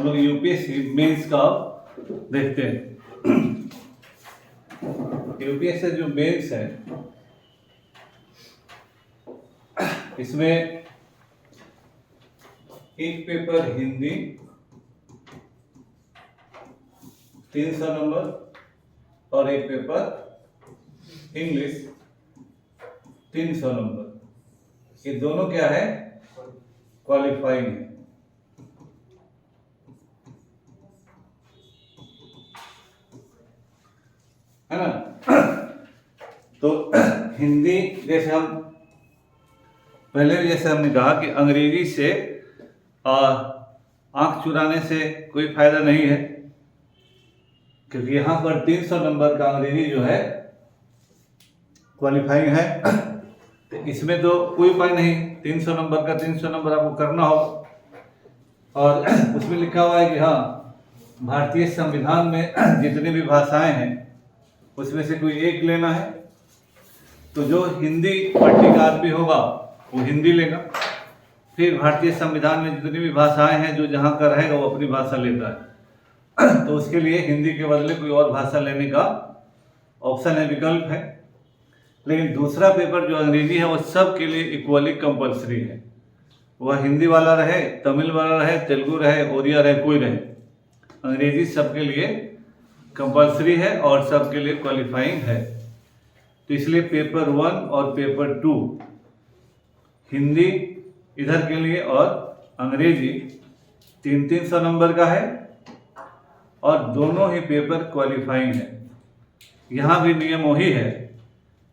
लोग UPSC mains का देखते हैं। यूपीएससी जो मेंस है इसमें एक पेपर हिंदी 300 नंबर और एक पेपर इंग्लिश 300 नंबर। ये दोनों क्या है, क्वालिफाइंग है। है ना। तो हिंदी जैसे हम पहले भी जैसे हमने कहा कि अंग्रेजी से आंख चुराने से कोई फायदा नहीं है, क्योंकि यहाँ पर 300 नंबर का अंग्रेजी जो है क्वालिफाइंग है। तो इसमें तो कोई उपाय नहीं, 300 नंबर का 300 नंबर आपको करना होगा। और उसमें लिखा हुआ है कि हाँ, भारतीय संविधान में जितनी भी भाषाएं हैं उसमें से कोई एक लेना है। तो जो हिंदी पट्टी का आदमी होगा वो हिंदी लेगा, फिर भारतीय संविधान में जितनी भी भाषाएं हैं जो जहाँ का रहेगा वो अपनी भाषा लेता है। तो उसके लिए हिंदी के बदले कोई और भाषा लेने का ऑप्शन है, विकल्प है। लेकिन दूसरा पेपर जो अंग्रेजी है वो सब के लिए इक्वली कंपलसरी है। वह हिंदी वाला रहे, तमिल वाला रहे, तेलुगु रहे, ओडिया रहे, कोई रहे, अंग्रेजी सबके लिए कंपलसरी है और सबके लिए क्वालिफाइंग है। तो इसलिए पेपर 1 और पेपर 2 हिंदी इधर के लिए और अंग्रेजी 300 नंबर का है और दोनों ही पेपर क्वालिफाइंग है। यहाँ भी नियम वही है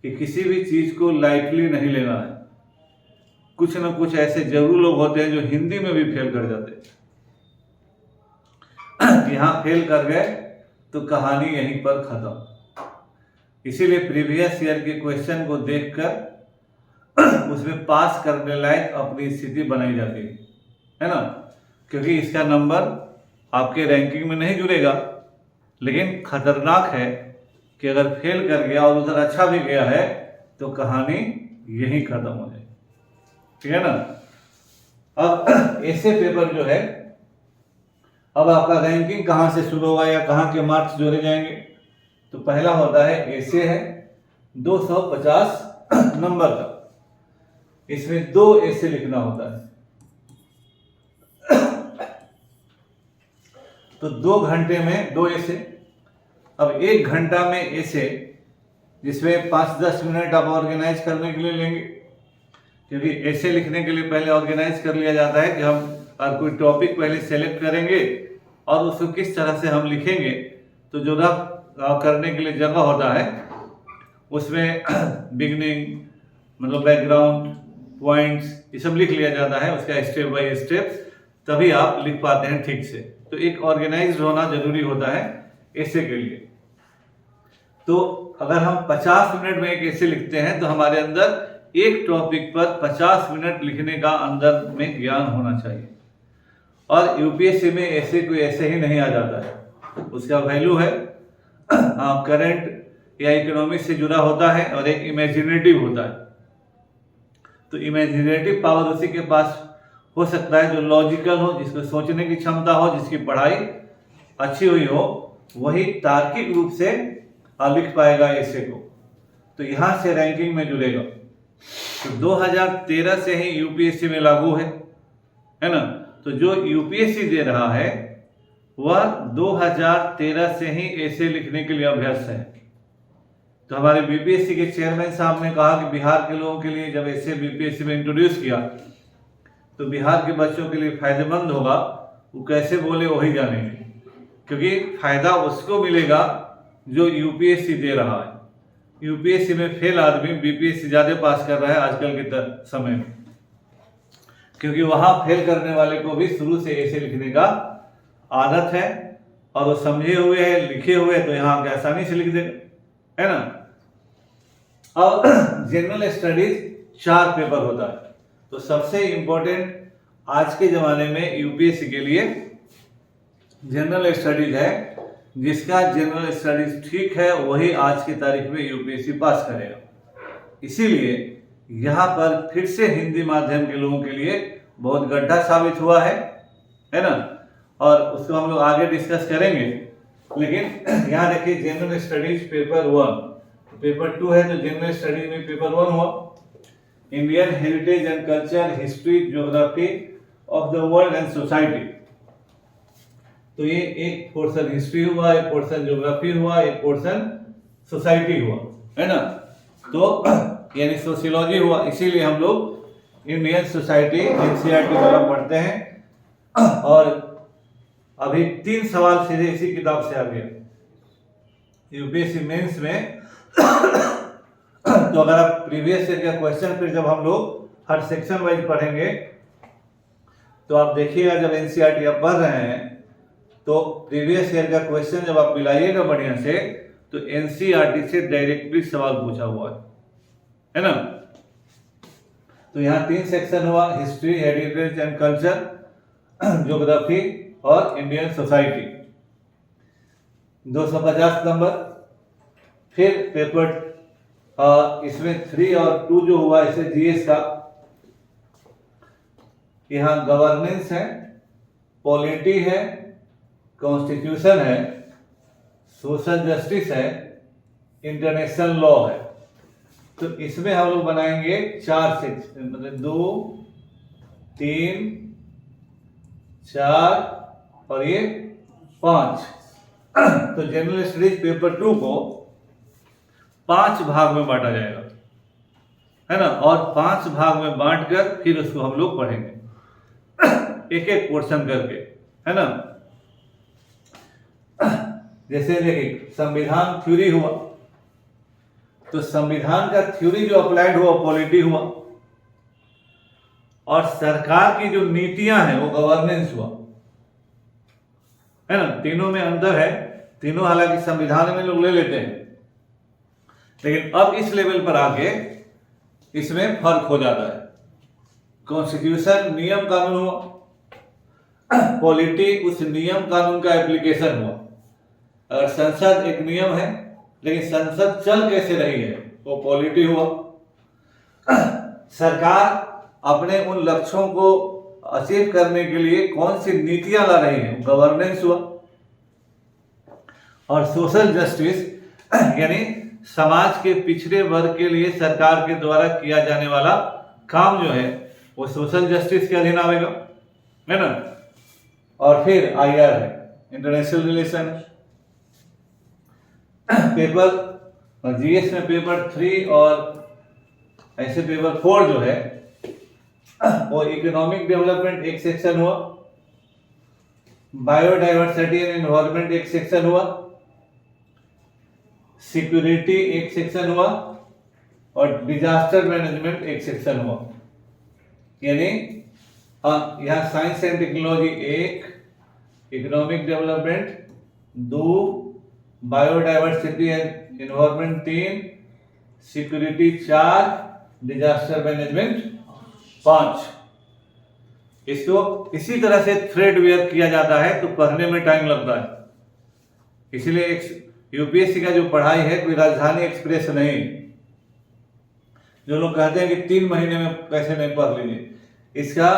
कि किसी भी चीज़ को लाइटली नहीं लेना है। कुछ न कुछ ऐसे जरूर लोग होते हैं जो हिंदी में भी फेल कर जाते हैं। यहाँ फेल कर गए तो कहानी यहीं पर खत्म। इसीलिए प्रीवियस ईयर के क्वेश्चन को देखकर उसमें पास करने लायक अपनी स्थिति बनाई जाती है ना। क्योंकि इसका नंबर आपके रैंकिंग में नहीं जुड़ेगा, लेकिन खतरनाक है कि अगर फेल कर गया और उधर अच्छा भी गया है तो कहानी यहीं खत्म हो जाएगी, ठीक है ना। अब ऐसे पेपर जो है, अब आपका रैंकिंग कहाँ से शुरू होगा या कहाँ के मार्क्स जोड़े जाएंगे। तो पहला होता है ऐसे है 250 नंबर का, इसमें 2 ऐसे लिखना होता है। तो 2 घंटे में 2 ऐसे। अब 1 घंटा में ऐसे जिसमें 5-10 मिनट आप ऑर्गेनाइज करने के लिए लेंगे, क्योंकि ऐसे लिखने के लिए पहले ऑर्गेनाइज कर लिया जाता है कि हम कोई टॉपिक पहले सेलेक्ट करेंगे और उसको किस तरह से हम लिखेंगे। तो जो रफ करने के लिए जगह होता है उसमें बिगनिंग मतलब बैकग्राउंड पॉइंट्स ये सब लिख लिया जाता है, उसका स्टेप बाय स्टेप, तभी आप लिख पाते हैं ठीक से। तो एक ऑर्गेनाइज्ड होना जरूरी होता है ऐसे के लिए। तो अगर हम 50 मिनट में एक ऐसे लिखते हैं तो हमारे अंदर एक टॉपिक पर 50 मिनट लिखने का अंदर में ज्ञान होना चाहिए। और यूपीएससी में ऐसे कोई ऐसे ही नहीं आ जाता है, उसका वैल्यू है करंट या इकोनॉमिक्स से जुड़ा होता है और एक इमेजिनेटिव होता है। तो इमेजिनेटिव पावर उसी के पास हो सकता है जो लॉजिकल हो, जिसको सोचने की क्षमता हो, जिसकी पढ़ाई अच्छी हुई हो, वही तार्किक रूप से लिख पाएगा ऐसे को। तो यहाँ से रैंकिंग में जुड़ेगा। तो 2013 से ही यूपीएससी में लागू है ना। तो जो यूपीएससी दे रहा है वह 2013 से ही ऐसे लिखने के लिए अभ्यस्त है। तो हमारे बीपीएससी के चेयरमैन साहब ने कहा कि बिहार के लोगों के लिए जब ऐसे बीपीएससी में इंट्रोड्यूस किया तो बिहार के बच्चों के लिए फायदेमंद होगा। वो कैसे बोले वही जानेंगे, क्योंकि फायदा उसको मिलेगा जो यूपीएससी दे रहा है। यूपीएससी में फेल आदमी बीपीएससी ज्यादा पास कर रहा है आजकल के समय में, क्योंकि वहां फेल करने वाले को भी शुरू से ऐसे लिखने का आदत है और वो समझे हुए है, लिखे हुए है, तो यहाँ आके आसानी से लिख देगा, है ना। अब जनरल स्टडीज 4 पेपर होता है। तो सबसे इंपॉर्टेंट आज के जमाने में यूपीएससी के लिए जनरल स्टडीज है। जिसका जनरल स्टडीज ठीक है वही आज की तारीख में यूपीएससी पास करेगा। इसीलिए यहाँ पर फिर से हिंदी माध्यम के लोगों के लिए बहुत गड्ढा साबित हुआ है ना। और उसको हम लोग आगे डिस्कस करेंगे। लेकिन यहाँ देखिए जनरल स्टडीज पेपर 1, पेपर 2 है तो जनरल स्टडीज में पेपर 1 हुआ, Indian heritage and culture, history, geography of the world and society. तो ये एक पोर्शन हिस्ट्री हुआ, एक पोर्शन ज्योग्राफी हुआ, एक पोर्शन सोसाइटी हुआ, है ना। तो यानी सोशियोलॉजी हुआ, इसीलिए हम लोग इंडियन सोसाइटी एनसीईआरटी द्वारा पढ़ते हैं। और अभी 3 सवाल सीधे इसी किताब से आ गया यूपीएससी मेंस में। तो अगर आप प्रीवियस ईयर का क्वेश्चन फिर जब हम लोग हर सेक्शन वाइज पढ़ेंगे तो आप देखिएगा जब एनसीईआरटी आप पढ़ रहे हैं तो प्रीवियस ईयर का क्वेश्चन जब आप मिलाइएगा बढ़िया से तो एनसीईआरटी से डायरेक्टली सवाल पूछा हुआ है ना। तो यहाँ 3 सेक्शन हुआ, history, heritage and culture, geography और इंडियन सोसाइटी, 250 नंबर। फिर पेपर इसमें 3 और 2 जो हुआ इसे जीएस का, यहाँ गवर्नेंस है, पॉलिटी है, कॉन्स्टिट्यूशन है, सोशल जस्टिस है, इंटरनेशनल लॉ है। तो इसमें हम लोग बनाएंगे 4 सेक्शन, मतलब 2, 3, 4 और ये 5। तो जनरल स्टडीज पेपर 2 को 5 भाग में बांटा जाएगा, है ना। और 5 भाग में बांटकर फिर उसको हम लोग पढ़ेंगे एक एक पोर्शन करके, है ना। जैसे देखिए संविधान थ्योरी हुआ, तो संविधान का थ्योरी जो अप्लाइड हुआ पॉलिटी हुआ, और सरकार की जो नीतियां हैं वो गवर्नेंस हुआ, है ना। तीनों में अंतर है, तीनों हालांकि संविधान में लोग ले लेते हैं, लेकिन अब इस लेवल पर आके इसमें फर्क हो जाता है। कॉन्स्टिट्यूशन नियम कानून हुआ, पॉलिटी उस नियम कानून का एप्लीकेशन हुआ। अगर संसद एक नियम है लेकिन संसद चल कैसे रही है वो पॉलिटी हुआ। सरकार अपने उन लक्ष्यों को अचीव करने के लिए कौन सी नीतियां ला रही है गवर्नेंस हुआ। और सोशल जस्टिस यानी समाज के पिछड़े वर्ग के लिए सरकार के द्वारा किया जाने वाला काम जो है वो सोशल जस्टिस के अधीन आएगा, है ना। और फिर आईआर है, इंटरनेशनल रिलेशन। पेपर जीएस में पेपर 3 और ऐसे पेपर 4 जो है वो इकोनॉमिक डेवलपमेंट एक सेक्शन हुआ, बायोडाइवर्सिटी एंड एनवायरनमेंट एक सेक्शन हुआ, सिक्योरिटी एक सेक्शन हुआ और डिजास्टर मैनेजमेंट एक सेक्शन हुआ। यानी यहाँ science and technology 1, economic development 2, biodiversity and environment 3, security 4, disaster management 5। इसको इसी तरह से थ्रेड वेयर किया जाता है तो पढ़ने में टाइम लगता है। इसलिए यूपीएससी का जो पढ़ाई है कोई राजधानी एक्सप्रेस नहीं। जो लोग कहते हैं कि 3 महीने में कैसे नहीं पढ़ लीजिए, इसका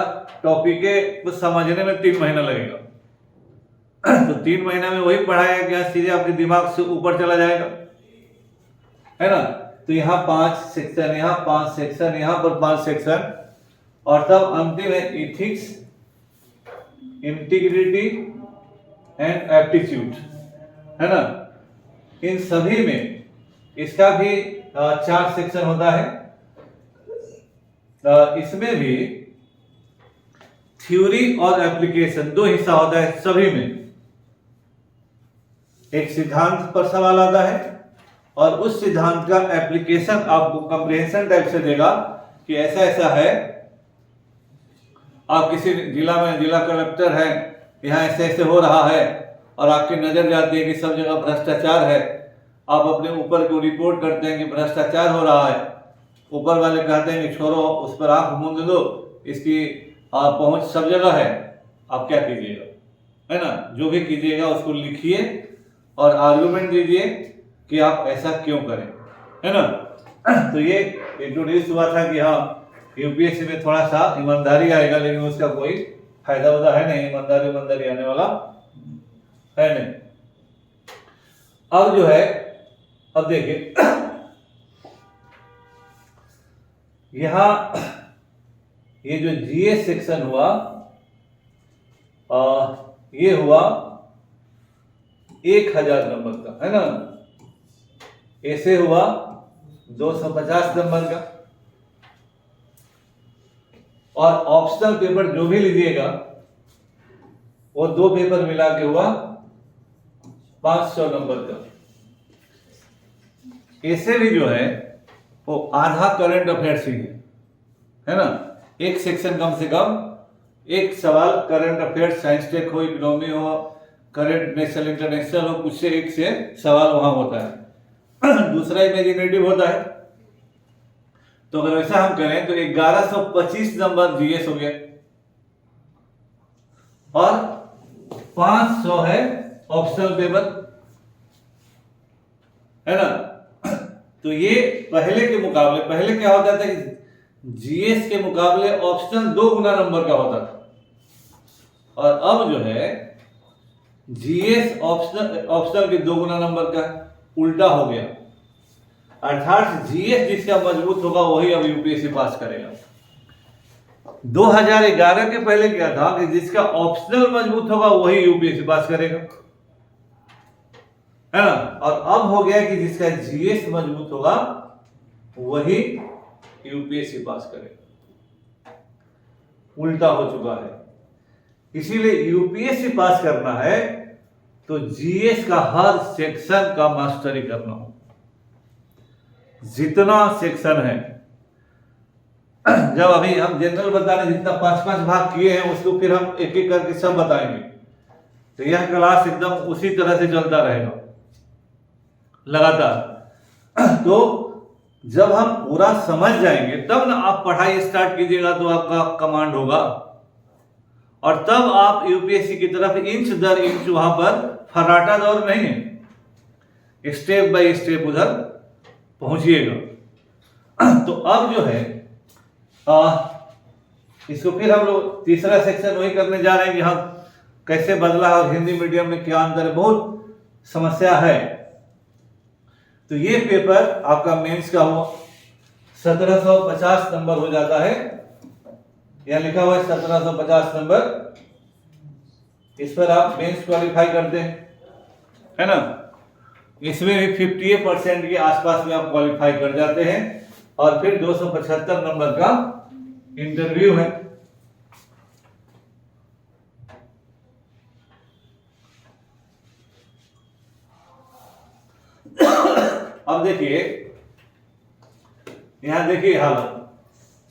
टॉपिक को समझने में 3 महीना लगेगा। तो 3 महीना में वही पढ़ाया गया सीधे आपके दिमाग से ऊपर चला जाएगा, है ना। तो यहाँ 5 सेक्शन, यहाँ 5 सेक्शन, यहाँ पर 5 सेक्शन, और तब अंतिम है इथिक्स, इंटीग्रिटी एंड एप्टीट्यूड, है ना। इन सभी में इसका भी 4 सेक्शन होता है। इसमें भी थ्योरी और एप्लीकेशन 2 हिस्सा होता है सभी में। एक सिद्धांत पर सवाल आता है और उस सिद्धांत का एप्लीकेशन आपको कंप्रिहेंशन टाइप से देगा कि ऐसा ऐसा है। आप किसी जिला में जिला कलेक्टर हैं, यहाँ ऐसे ऐसे हो रहा है और आपकी नजर जाती है कि सब जगह भ्रष्टाचार है। आप अपने ऊपर को रिपोर्ट करते हैं कि भ्रष्टाचार हो रहा है, ऊपर वाले कहते हैं कि छोड़ो उस पर आंख मूंद दो, इसकी पहुंच सब जगह है। आप क्या कीजिएगा, है ना। जो भी कीजिएगा उसको लिखिए और आर्गुमेंट दीजिए कि आप ऐसा क्यों करें, है ना। तो ये इंट्रोड्यूस हुआ था कि हाँ यूपीएससी में थोड़ा सा ईमानदारी आएगा, लेकिन उसका कोई फायदा होता है नहीं, ईमानदारी आने वाला है नहीं। अब जो है, अब देखिए यहां ये जो जीएस सेक्शन हुआ, ये हुआ 1000 नंबर का, है ना। ऐसे हुआ 250 नंबर का, और ऑप्शनल पेपर जो भी लीजिएगा वो 2 पेपर मिला के हुआ 500 नंबर का। ऐसे भी जो है वो आधा करंट अफेयर्स ही है ना। एक सेक्शन कम से कम एक सवाल करंट अफेयर्स, साइंस टेक हो, इकोनॉमी हो, करंट नेशनल इंटरनेशनल हो, कुछ से एक से सवाल वहां होता है। दूसरा इमेजिनेटिव होता है। तो अगर ऐसा हम करें तो 1125 नंबर जीएस हो गया, और 500 है ऑप्शनल पेपर, है ना। तो ये पहले के मुकाबले, पहले क्या होता था कि जीएस के मुकाबले ऑप्शनल 2 गुना नंबर का होता था, और अब जो है जीएस ऑप्शनल के 2 गुना नंबर का उल्टा हो गया। अर्थात जीएस जिसका मजबूत होगा वही अब यूपीएससी पास करेगा। 2011 के पहले क्या था कि जिसका ऑप्शनल मजबूत होगा वही यूपीएससी पास करेगा, है ना। और अब हो गया कि जिसका जीएस मजबूत होगा वही यूपीएससी पास करेगा, उल्टा हो चुका है। इसीलिए यूपीएससी पास करना है तो जीएस का हर सेक्शन का मास्टरी करना हो, जितना सेक्शन है। जब अभी हम जनरल बता रहे जितना 5-5 भाग किए हैं उसको फिर हम एक एक करके सब बताएंगे, तो यह क्लास एकदम उसी तरह से चलता रहेगा लगातार। तो जब हम पूरा समझ जाएंगे तब ना आप पढ़ाई स्टार्ट कीजिएगा, तो आपका कमांड होगा, और तब आप यूपीएससी की तरफ इंच दर इंच वहां पर फर्राटा दौर नहीं है, स्टेप बाय स्टेप उधर पहुंचिएगा। तो अब जो है इसको फिर हम लोग तीसरा सेक्शन वही करने जा रहे हैं कि हम कैसे बदला है और हिंदी मीडियम में क्या अंतर है, बहुत समस्या है। तो ये पेपर आपका मेंस का हुआ 1750 नंबर हो जाता है, यहां लिखा हुआ है 1750 नंबर। इस पर आप मेंस क्वालिफाई करते हैं, है ना। इसमें भी 58% के आसपास में आप क्वालिफाई कर जाते हैं, और फिर 275 नंबर का इंटरव्यू है। अब देखिए यहां देखिए हालत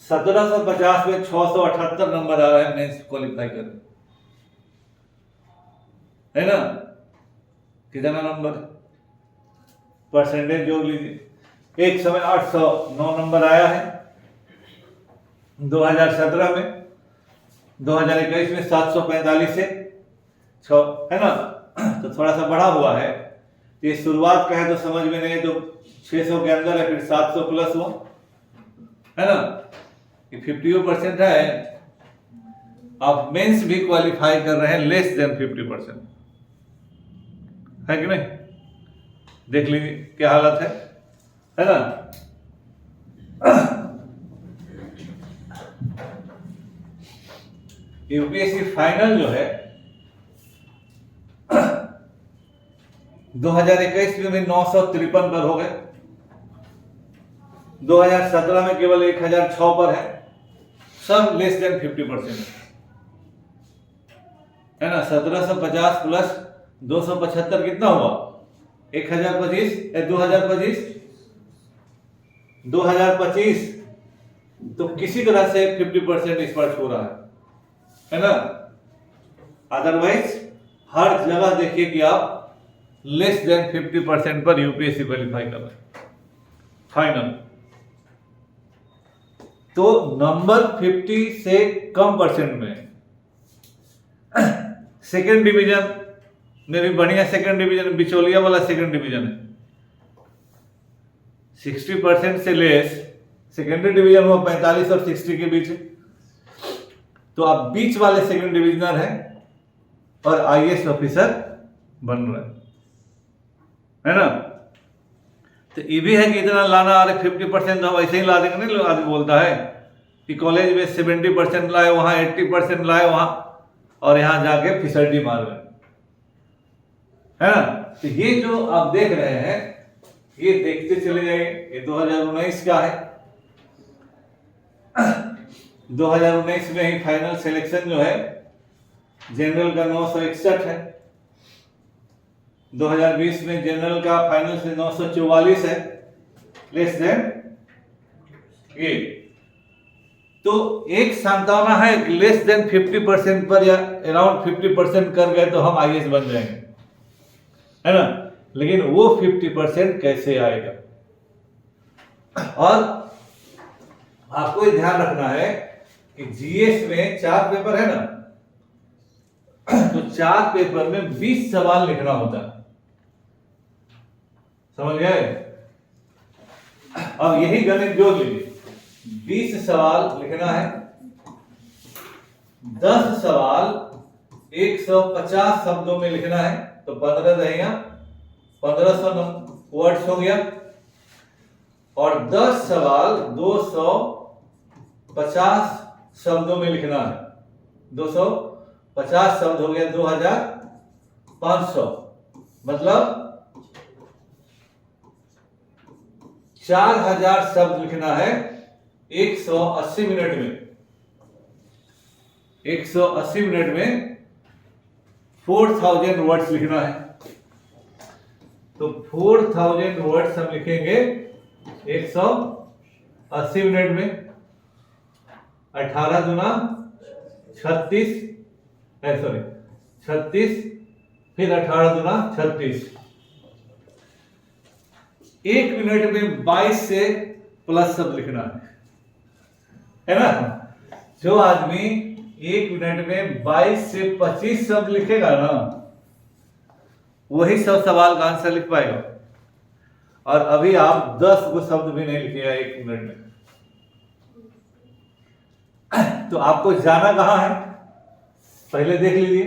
1750 में 678 नंबर आ रहा है मेंस क्वालिफाई करने, है ना। कितना नंबर परसेंटेज जोड़ लीजिए। एक समय 809 नंबर आया है 2017 में, 2021 में 745 से 6, है ना। तो थोड़ा सा बढ़ा हुआ है। ये शुरुआत का है तो समझ में नहीं, तो 600 के अंदर है, फिर 700 प्लस हुआ, है ना। ये 50% है। आप मेंस भी क्वालिफाई कर रहे हैं लेस देन 50%, है कि नहीं। देख लीजिए क्या हालत है ना। यूपीएससी फाइनल जो है 2021 में भी 953 पर हो गए, 2017 में केवल 1006 पर है, सब लेस देन 50% है ना। 1750 प्लस 275 कितना हुआ, 1025 या 2025, 2025। तो किसी तरह से 50% इस पर छू रहा है ना। अदरवाइज हर जगह देखिए कि आप लेस देन 50% पर यूपीएससी क्वालिफाई कर रहे हैं फाइनल। तो नंबर 50 से कम परसेंट में सेकेंड डिवीजन में भी बढ़िया सेकेंड डिवीजन, बिचौलिया वाला सेकेंड डिवीजन है। 60% से लेस सेकेंडरी डिवीजन हुआ 45 और 60 के बीच, तो आप बीच वाले सेकंड डिविजनर हैं और आईएएस ऑफिसर बन रहे है ना। तो ये भी है कि इतना लाना, अरे 50% तो हम ऐसे ही ला देंगे नहीं। लोग आदमी बोलता है कि कॉलेज में 70% लाए, वहां 80% लाए वहां, और यहां जाके फिसलटी मार रहे है ना। तो ये जो आप देख रहे हैं, ये देखते चले जाइए। ये 2019 का है। 2019 में ही फाइनल सिलेक्शन जो है जनरल का 961 है। 2020 में जनरल का फाइनल से 944 है, लेस देन ये। तो एक सांत्वना है कि लेस देन 50% पर या अराउंड 50% कर गए तो हम आईएएस बन जाएंगे, है ना। लेकिन वो 50% कैसे आएगा? और आपको ध्यान रखना है कि जीएस में 4 पेपर है ना, तो 4 पेपर में 20 सवाल लिखना होता है, समझ गए। अब यही गणित जोड़ लीजिए, 20 सवाल लिखना है, 10 सवाल 150 शब्दों में लिखना है, तो 15 रहेगा, 1500 वर्ड्स हो गया। और 10 सवाल 250 शब्दों में लिखना है, 250 शब्द हो गया 2500, मतलब 4000 शब्द लिखना है 180 मिनट में। 180 मिनट में 4000 वर्ड्स लिखना है। तो 4000 वर्ड्स हम लिखेंगे 180 मिनट में। 18 दूना 36, सॉरी 36, फिर 18 दूना 36। 1 मिनट में 22 से प्लस शब्द लिखना है ना। जो आदमी 1 मिनट में 22 से 25 शब्द लिखेगा ना, वही सब सवाल का आंसर लिख पाएगा। और अभी आप 10 को शब्द भी नहीं लिखेगा 1 मिनट में। तो आपको जाना कहां है, पहले देख लीजिए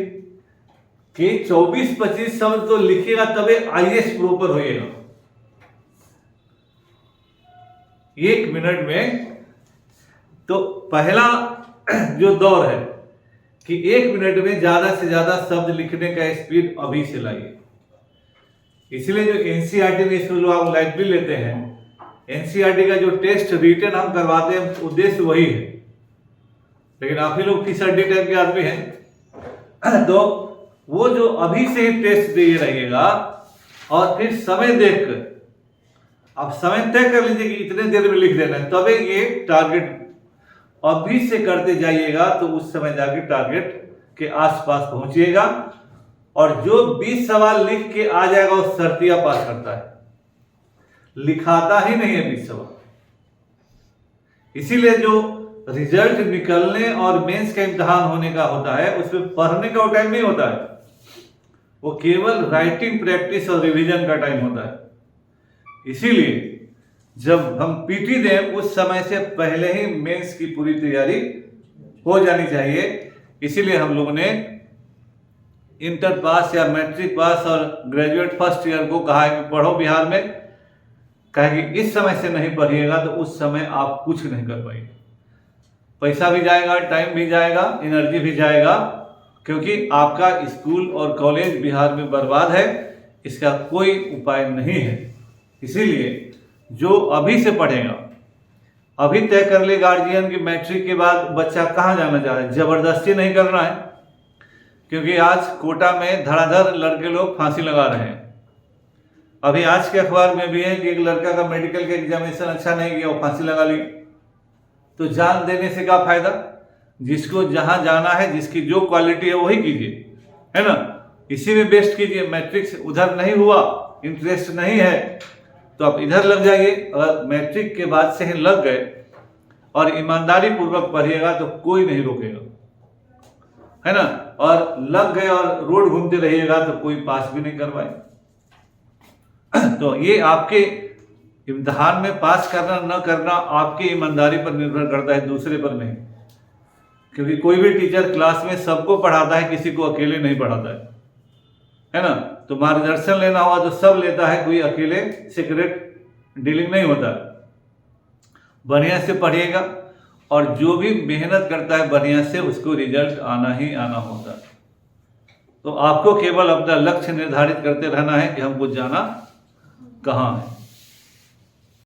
कि 24-25 शब्द तो लिखेगा तबे आईएएस प्रॉपर होएगा 1 मिनट में। तो पहला जो दौर है कि 1 मिनट में ज्यादा से ज्यादा शब्द लिखने का स्पीड अभी से लाइए। इसलिए जो एनसीईआरटी में इसको जो आप लाइट भी लेते हैं, एनसीईआरटी का जो टेस्ट रिटन हम करवाते हैं उद्देश्य वही है। लेकिन आप ही लोग फिसड्डी टाइप के आदमी हैं, तो वो जो अभी से ही टेस्ट दिए रहिएगा और फिर समय देखकर आप समय तय कर लीजिए कि इतने देर में लिख देना है, तबे ये टारगेट अभी से करते जाइएगा तो उस समय जाके टारगेट के आसपास पहुंचिएगा। और जो 20 सवाल लिख के आ जाएगा वो सर्तिया पास करता है, लिखाता ही नहीं है 20 सवाल। इसीलिए जो रिजल्ट निकलने और मेंस का इम्तिहान होने का होता है उसमें पढ़ने का टाइम नहीं होता है, वो केवल राइटिंग प्रैक्टिस और रिवीजन का टाइम होता है। इसीलिए जब हम पीटी दें उस समय से पहले ही मेंस की पूरी तैयारी हो जानी चाहिए। इसीलिए हम लोगों ने इंटर पास या मैट्रिक पास और ग्रेजुएट फर्स्ट ईयर को कहा है कि पढ़ो बिहार में, कहे कि इस समय से नहीं पढ़िएगा तो उस समय आप कुछ नहीं कर पाएंगे। पैसा भी जाएगा, टाइम भी जाएगा, एनर्जी भी जाएगा, क्योंकि आपका स्कूल और कॉलेज बिहार में बर्बाद है, इसका कोई उपाय नहीं है। इसीलिए जो अभी से पढ़ेगा, अभी तय कर ले गार्जियन की मैट्रिक के बाद बच्चा कहाँ जाना चाह रहा है, जबरदस्ती नहीं करना है। क्योंकि आज कोटा में धड़ाधड़ लड़के लोग फांसी लगा रहे हैं। अभी आज के अखबार में भी है कि एक लड़का का मेडिकल का एग्जामिनेशन अच्छा नहीं गया, वो फांसी लगा ली। तो जान देने से क्या फायदा? जिसको जहां जाना है, जिसकी जो क्वालिटी है वही कीजिए, है ना। इसी में बेस्ट कीजिए। मैट्रिक से उधर नहीं हुआ, इंटरेस्ट नहीं है तो आप इधर लग जाइए। अगर मैट्रिक के बाद से ही लग गए और ईमानदारी पूर्वक पढ़िएगा तो कोई नहीं रोकेगा, है ना। और लग गए और रोड घूमते रहिएगा तो कोई पास भी नहीं करवाए। तो ये आपके इम्तिहान में पास करना न करना आपकी ईमानदारी पर निर्भर करता है, दूसरे पर नहीं। क्योंकि कोई भी टीचर क्लास में सबको पढ़ाता है, किसी को अकेले नहीं पढ़ाता है ना। तो मार्गदर्शन लेना हुआ तो सब लेता है, कोई अकेले सीक्रेट डीलिंग नहीं होता। बढ़िया से पढ़िएगा और जो भी मेहनत करता है बढ़िया से, उसको रिजल्ट आना ही आना होता है। तो आपको केवल अपना लक्ष्य निर्धारित करते रहना है कि हमको जाना कहाँ है।